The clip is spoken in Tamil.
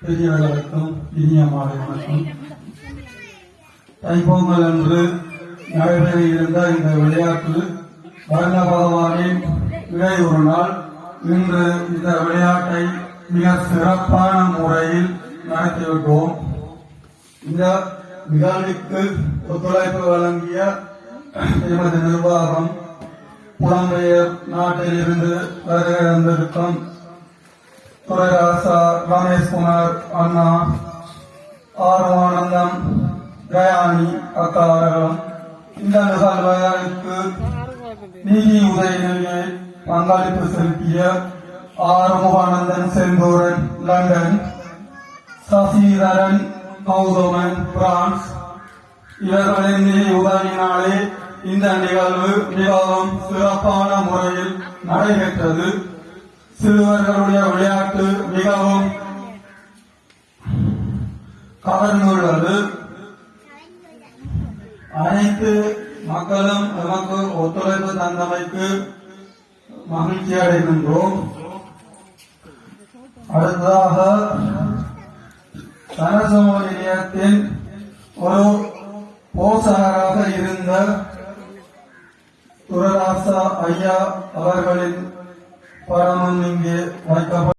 பெரியவர்களுக்கும் இனிய மாலை வணக்கம். தைப்பொங்கல் அன்று நடைபெற இருந்த இந்த விளையாட்டு வர்ண பகவானின் இடையொரு நாள். இன்று இந்த விளையாட்டை மிக சிறப்பான முறையில் நடத்திவிட்டோம். இந்த நிகழ்வுக்கு ஒத்துழைப்பு வழங்கிய எமது நிர்வாகம், புலம்பெயர் நாட்டில் இருந்து வருகின்றிருக்கும் துரைராசா, ரமேஷ்குமார் அண்ணா, ஆர்வானந்தம், தயானி அக்கா அவர்களும் இந்த நிகழ்வுக்கு நிதி உதவியை பங்களிப்பு செலுத்திய ஆறுமுகானந்தன் செந்தூரன் லண்டன், சசிதரன் கௌதமன் பிரான்ஸ், இவர்களின் நிதி உதவினாலே இந்த நிகழ்வு மிகவும் சிறப்பான முறையில் நடைபெற்றது. சிறுவர்களுடைய விளையாட்டு மிகவும் கவர்ந்துள்ளது. அனைத்து மக்களும் நமக்கு ஒத்துழைப்பு தந்தமைக்கு மகிழ்ச்சி அடைகின்றோம். அடுத்ததாக சனசமூக நிலையத்தின் ஒரு போசகராக இருந்த துரைராசா ஐயா அவர்களின் படமும் இங்கே வைக்கப்படும்.